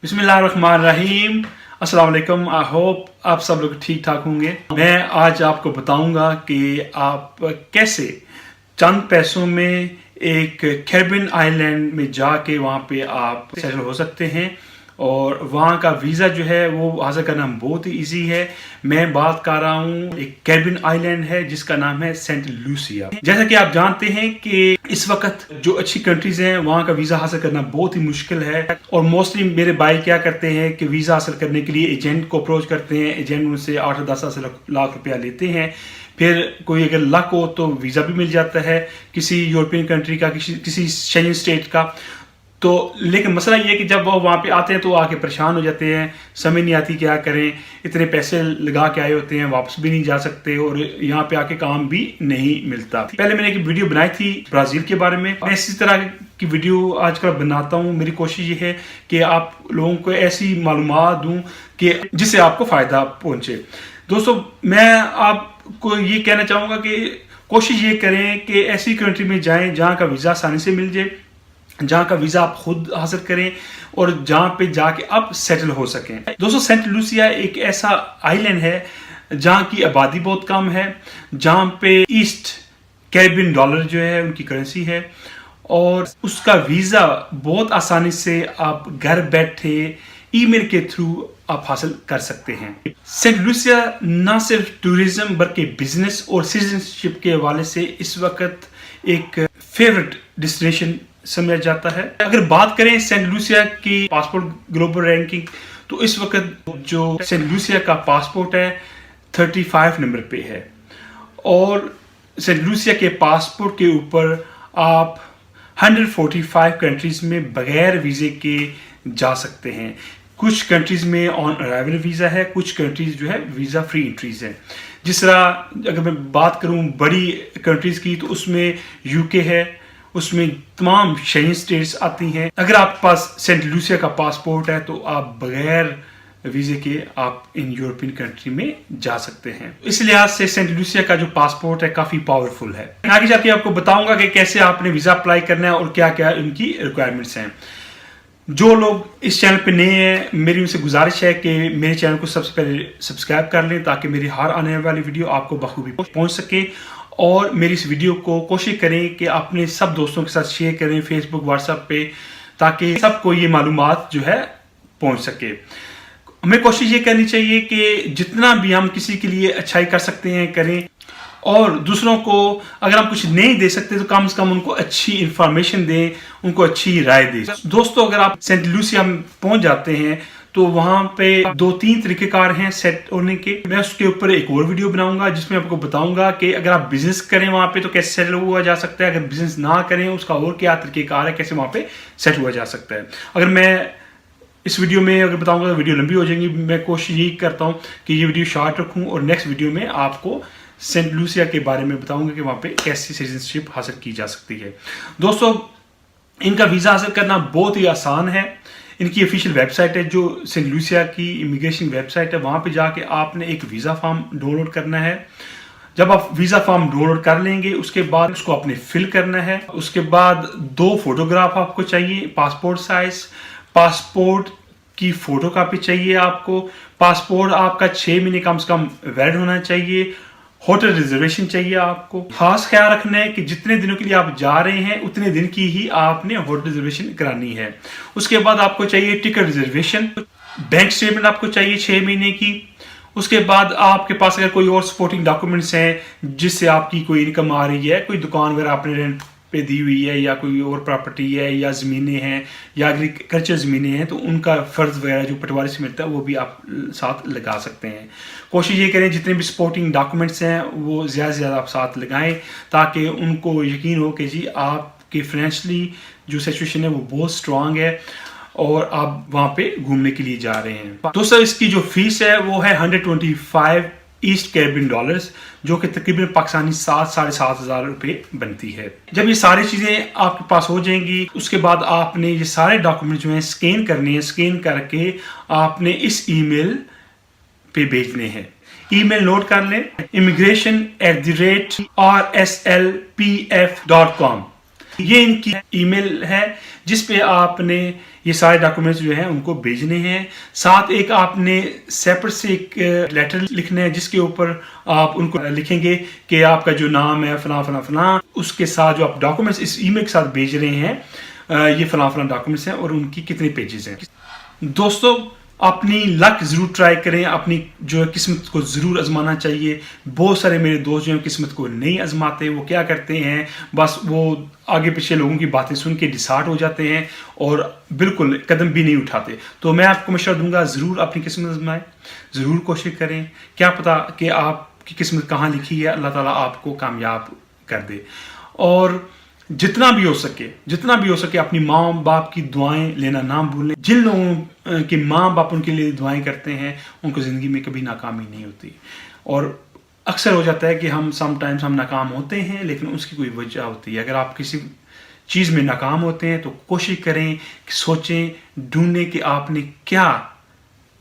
बिस्मिल्लाहिर्रहमानिर्रहीम। अस्सलाम वालेकुम। आई होप आप सब लोग ठीक ठाक होंगे। मैं आज आपको बताऊंगा कि आप कैसे चंद पैसों में एक कैरिबियन आइलैंड में जाके वहाँ पे आप सेटल हो सकते हैं और वहाँ का वीज़ा जो है वो हासिल करना बहुत ही ईजी है। मैं बात कर रहा हूँ एक कैरिबियन आइलैंड है जिसका नाम है सेंट लूसिया। जैसा कि आप जानते हैं कि इस वक्त जो अच्छी कंट्रीज हैं वहाँ का वीज़ा हासिल करना बहुत ही मुश्किल है और मोस्टली मेरे भाई क्या करते हैं कि वीज़ा हासिल करने के लिए एजेंट को अप्रोच करते हैं। एजेंट उनसे 8-10 लाख रुपया लेते हैं। फिर कोई अगर लक हो तो वीज़ा भी मिल जाता है किसी यूरोपियन कंट्री का, किसी शेंजन स्टेट का। तो लेकिन मसला ये है कि जब वो वहाँ पे आते हैं तो आके परेशान हो जाते हैं, समझ नहीं आती क्या करें। इतने पैसे लगा के आए होते हैं, वापस भी नहीं जा सकते और यहाँ पे आके काम भी नहीं मिलता। पहले मैंने एक वीडियो बनाई थी ब्राज़ील के बारे में। मैं इसी तरह की वीडियो आजकल बनाता हूँ। मेरी कोशिश ये है कि आप लोगों को ऐसी मालूमात दूँ कि जिससे आपको फ़ायदा पहुँचे। दोस्तों, मैं आपको ये कहना चाहूँगा कि कोशिश ये करें कि ऐसी कंट्री में जाएँ जहाँ का वीज़ा आसानी से मिल जाए, जहाँ का वीज़ा आप खुद हासिल करें और जहाँ पे जाके आप सेटल हो सकें। दोस्तों, सेंट लूसिया एक ऐसा आइलैंड है जहाँ की आबादी बहुत कम है, जहाँ पे ईस्ट कैरिबियन डॉलर जो है उनकी करेंसी है और उसका वीज़ा बहुत आसानी से आप घर बैठे ईमेल के थ्रू आप हासिल कर सकते हैं। सेंट लूसिया ना सिर्फ टूरिज्म बल्कि बिजनेस और सिटीजनशिप के हवाले से इस वक्त एक फेवरेट डेस्टिनेशन समझा जाता है। अगर बात करें सेंट लूसिया की पासपोर्ट ग्लोबल रैंकिंग, तो इस वक्त जो सेंट लूसिया का पासपोर्ट है 35 नंबर पे है और सेंट लूसिया के पासपोर्ट के ऊपर आप 145 कंट्रीज में बगैर वीज़े के जा सकते हैं। कुछ कंट्रीज में ऑन अराइवल वीज़ा है, कुछ कंट्रीज जो है वीज़ा फ्री एंट्रीज है। जिस तरह अगर मैं बात करूं बड़ी कंट्रीज की तो उसमें यूके है, उसमें तमाम शेंजन स्टेट्स आती हैं। अगर आपके पास सेंट लूसिया का पासपोर्ट है तो आप बगैर वीज़े के आप इन यूरोपियन कंट्री में जा सकते हैं। इस लिहाज से सेंट लूसिया का जो पासपोर्ट है काफ़ी पावरफुल है। आगे जाके आपको बताऊंगा कि कैसे आपने वीज़ा अप्लाई करना है और क्या क्या इनकी रिक्वायरमेंट्स हैं। जो लोग इस चैनल पे नए हैं, मेरी उनसे गुजारिश है कि मेरे चैनल को सबसे पहले सब्सक्राइब कर लें ताकि मेरी हर आने वाली वीडियो आपको बखूबी पहुंच सके और मेरी इस वीडियो को कोशिश करें कि अपने सब दोस्तों के साथ शेयर करें फेसबुक व्हाट्सएप पे, ताकि सबको ये मालूमात जो है पहुंच सके। हमें कोशिश ये करनी चाहिए कि जितना भी हम किसी के लिए अच्छाई कर सकते हैं करें और दूसरों को अगर हम कुछ नहीं दे सकते तो कम से कम उनको अच्छी इंफॉर्मेशन दें, उनको अच्छी राय दें। दोस्तों, अगर आप सेंट लूसिया में पहुंच जाते हैं तो वहां पे 2-3 तरीकेकार हैं सेट होने के। मैं उसके ऊपर एक और वीडियो बनाऊंगा जिसमें आपको बताऊंगा कि अगर आप बिजनेस करें वहां पे तो कैसे सेटल हुआ जा सकता है, अगर बिजनेस ना करें उसका और क्या तरीकेकार है, कैसे वहां पे सेट हुआ जा सकता है। अगर मैं इस वीडियो में अगर बताऊंगा तो वीडियो लंबी हो जाएगी। मैं कोशिश यही करता हूँ कि ये वीडियो शॉर्ट रखूँ और नेक्स्ट वीडियो में आपको सेंट लूसिया के बारे में बताऊंगा कि वहां पे कैसी सिटीजनशिप हासिल की जा सकती है। दोस्तों, इनका वीज़ा हासिल करना बहुत ही आसान है। इनकी ऑफिशियल वेबसाइट है जो सेंट लूसिया की इमिग्रेशन वेबसाइट है। वहां पे जाके आपने एक वीज़ा फॉर्म डाउनलोड करना है। जब आप वीज़ा फॉर्म डाउनलोड कर लेंगे उसके बाद उसको आपने फिल करना है। उसके बाद 2 फोटोग्राफ आपको चाहिए, पासपोर्ट साइज, पासपोर्ट की फोटो कॉपी चाहिए आपको। पासपोर्ट आपका 6 महीने कम से कम वैलिड होना चाहिए। होटल रिजर्वेशन चाहिए आपको। खास ख्याल रखना है कि जितने दिनों के लिए आप जा रहे हैं उतने दिन की ही आपने होटल रिजर्वेशन करानी है। उसके बाद आपको चाहिए टिकट रिजर्वेशन, बैंक स्टेटमेंट आपको चाहिए 6 महीने की। उसके बाद आपके पास अगर कोई और सपोर्टिंग डॉक्यूमेंट्स हैं जिससे आपकी कोई इनकम आ रही है, कोई दुकान वगैरह आपने रेंट पे दी हुई है या कोई और प्रॉपर्टी है या ज़मीनें हैं या एग्रीकल्चर ज़मीनें हैं, तो उनका फ़र्ज वगैरह जो पटवारी से मिलता है वो भी आप साथ लगा सकते हैं। कोशिश ये करें जितने भी सपोर्टिंग डॉक्यूमेंट्स हैं वो ज़्यादा से ज़्यादा आप साथ लगाएं ताकि उनको यकीन हो कि जी आपकी फाइनेंशियली जो सिचुएशन है वो बहुत स्ट्रांग है और आप वहाँ पे घूमने के लिए जा रहे हैं। दोस्तों, इसकी जो फीस है वो है 125 ईस्ट कैरिबियन डॉलर्स, जो कि तकरीबन पाकिस्तानी 7-7.5 हज़ार रुपये बनती है। जब ये सारी चीज़ें आपके पास हो जाएंगी उसके बाद आपने ये सारे डॉक्यूमेंट जो हैं स्कैन करने हैं। स्कैन करके आपने इस ईमेल पे भेजने हैं। ईमेल नोट कर लें, immigration@rslpf.com। ये इनकी ईमेल है जिस पे आपने ये सारे डॉक्यूमेंट्स जो हैं उनको भेजने हैं। साथ एक आपने सेपरेट से एक लेटर लिखना है जिसके ऊपर आप उनको लिखेंगे कि आपका जो नाम है फला फला फला, उसके साथ जो आप डॉक्यूमेंट्स इस ईमेल के साथ भेज रहे हैं ये फला फला डॉक्यूमेंट्स हैं और उनकी कितने पेजेस हैं। दोस्तों अपनी लक जरूर ट्राई करें, अपनी जो है किस्मत को जरूर आजमाना चाहिए। बहुत सारे मेरे दोस्त जो हैं किस्मत को नहीं आजमाते, वो क्या करते हैं बस वो आगे पीछे लोगों की बातें सुन के डिसार्ट हो जाते हैं और बिल्कुल कदम भी नहीं उठाते। तो मैं आपको मशवरा दूंगा जरूर अपनी किस्मत आजमाएं, जरूर कोशिश करें। क्या पता कि आपकी किस्मत कहाँ लिखी है, अल्लाह ताला आपको कामयाब कर दे। और जितना भी हो सके अपनी माँ बाप की दुआएं लेना ना भूलें। जिन लोगों के माँ बाप उनके लिए दुआएं करते हैं उनको ज़िंदगी में कभी नाकामी नहीं होती। और अक्सर हो जाता है कि हम समटाइम्स हम नाकाम होते हैं लेकिन उसकी कोई वजह होती है। अगर आप किसी चीज़ में नाकाम होते हैं तो कोशिश करें, सोचें, ढूंढें कि आपने क्या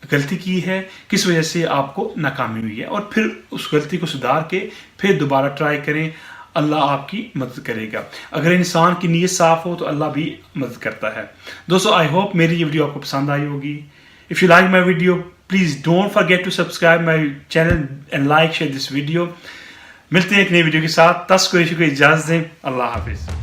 गलती की है, किस वजह से आपको नाकामी हुई है, और फिर उस गलती को सुधार के फिर दोबारा ट्राई करें। अल्लाह आपकी मदद करेगा। अगर इंसान की नीयत साफ हो तो अल्लाह भी मदद करता है। दोस्तों आई होप मेरी ये वीडियो आपको पसंद आई होगी। If you like my video please don't forget to subscribe my channel and like share this video. मिलते हैं एक नई वीडियो के साथ। तस कुरैशी को इजाज़त दें। अल्लाह हाफिज़।